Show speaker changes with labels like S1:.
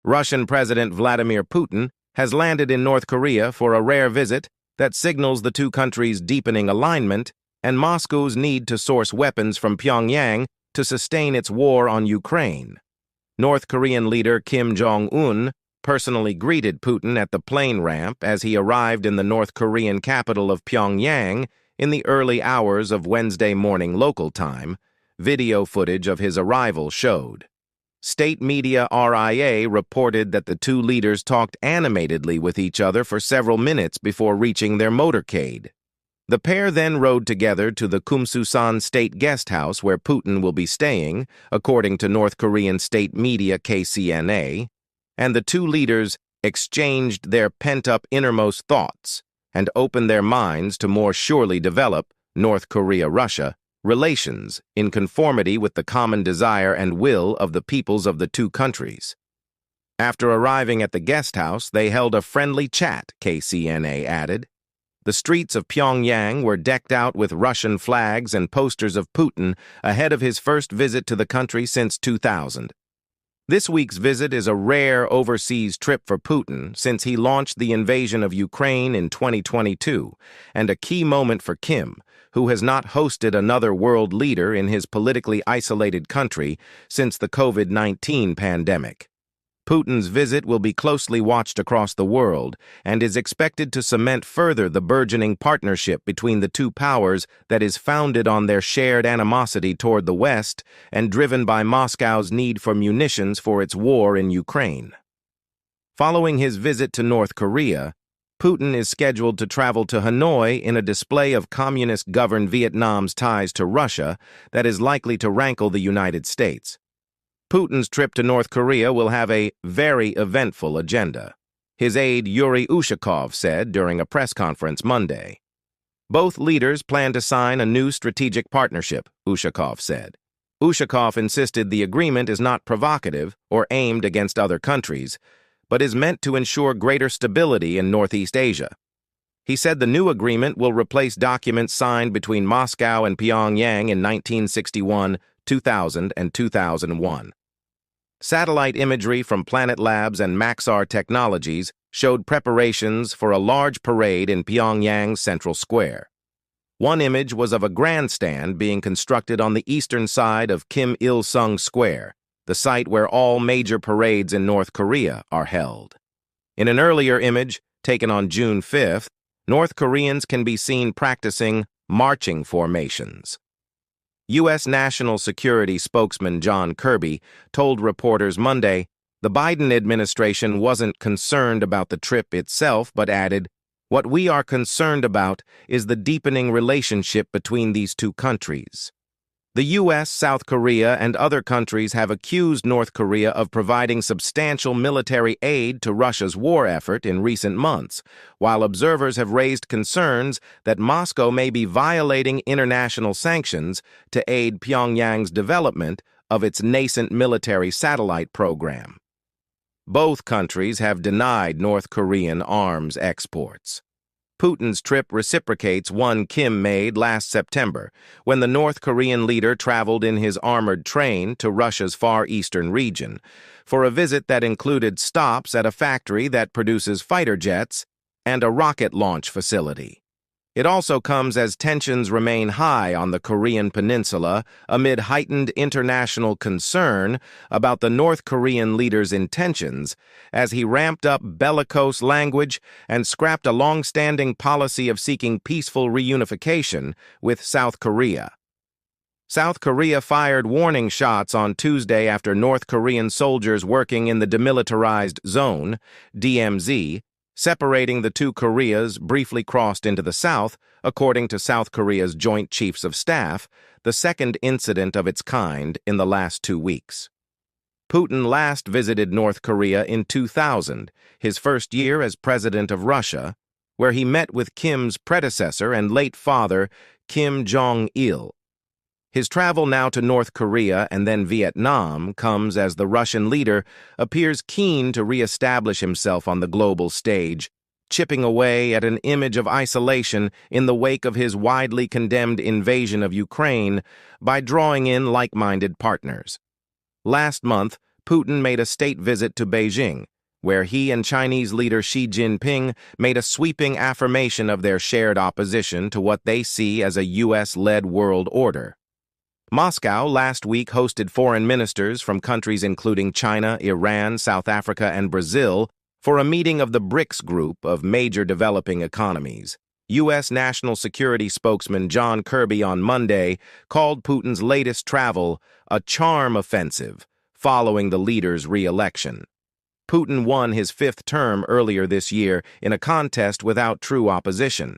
S1: Russian President Vladimir Putin has landed in North Korea for a rare visit that signals the two countries' deepening alignment and Moscow's need to source weapons from Pyongyang to sustain its war on Ukraine. North Korean leader Kim Jong Un personally greeted Putin at the plane ramp as he arrived in the North Korean capital of Pyongyang in the early hours of Wednesday morning local time, video footage of his arrival showed. State media RIA reported that the two leaders talked animatedly with each other for several minutes before reaching their motorcade. The pair then rode together to the Kumsusan State Guest House where Putin will be staying, according to North Korean state media KCNA, and the two leaders exchanged their pent-up innermost thoughts and opened their minds to more surely develop North Korea-Russia relations in conformity with the common desire and will of the peoples of the two countries. After arriving at the guest house, they held a friendly chat, KCNA added. The streets of Pyongyang were decked out with Russian flags and posters of Putin ahead of his first visit to the country since 2000. This week's visit is a rare overseas trip for Putin since he launched the invasion of Ukraine in 2022, and a key moment for Kim, who has not hosted another world leader in his politically isolated country since the COVID-19 pandemic. Putin's visit will be closely watched across the world and is expected to cement further the burgeoning partnership between the two powers that is founded on their shared animosity toward the West and driven by Moscow's need for munitions for its war in Ukraine. Following his visit to North Korea, Putin is scheduled to travel to Hanoi in a display of communist-governed Vietnam's ties to Russia that is likely to rankle the United States. Putin's trip to North Korea will have a very eventful agenda, his aide Yuri Ushakov said during a press conference Monday. Both leaders plan to sign a new strategic partnership, Ushakov said. Ushakov insisted the agreement is not provocative or aimed against other countries, but is meant to ensure greater stability in Northeast Asia. He said the new agreement will replace documents signed between Moscow and Pyongyang in 1961, 2000, and 2001. Satellite imagery from Planet Labs and Maxar Technologies showed preparations for a large parade in Pyongyang's Central Square. One image was of a grandstand being constructed on the eastern side of Kim Il-sung Square, the site where all major parades in North Korea are held. In an earlier image, taken on June 5th, North Koreans can be seen practicing marching formations. U.S. National Security spokesman John Kirby told reporters Monday the Biden administration wasn't concerned about the trip itself, but added, "What we are concerned about is the deepening relationship between these two countries." The U.S., South Korea, and other countries have accused North Korea of providing substantial military aid to Russia's war effort in recent months, while observers have raised concerns that Moscow may be violating international sanctions to aid Pyongyang's development of its nascent military satellite program. Both countries have denied North Korean arms exports. Putin's trip reciprocates one Kim made last September, when the North Korean leader traveled in his armored train to Russia's Far Eastern region, for a visit that included stops at a factory that produces fighter jets and a rocket launch facility. It also comes as tensions remain high on the Korean peninsula amid heightened international concern about the North Korean leader's intentions as he ramped up bellicose language and scrapped a long-standing policy of seeking peaceful reunification with South Korea. South Korea fired warning shots on Tuesday after North Korean soldiers working in the Demilitarized Zone, DMZ, separating the two Koreas briefly crossed into the south, according to South Korea's Joint Chiefs of Staff, the second incident of its kind in the last 2 weeks. Putin last visited North Korea in 2000, his first year as president of Russia, where he met with Kim's predecessor and late father, Kim Jong Un. His travel now to North Korea and then Vietnam comes as the Russian leader appears keen to re-establish himself on the global stage, chipping away at an image of isolation in the wake of his widely condemned invasion of Ukraine by drawing in like-minded partners. Last month, Putin made a state visit to Beijing, where he and Chinese leader Xi Jinping made a sweeping affirmation of their shared opposition to what they see as a U.S.-led world order. Moscow last week hosted foreign ministers from countries including China, Iran, South Africa, and Brazil for a meeting of the BRICS group of major developing economies. U.S. National Security spokesman John Kirby on Monday called Putin's latest travel a charm offensive following the leader's re-election. Putin won his fifth term earlier this year in a contest without true opposition.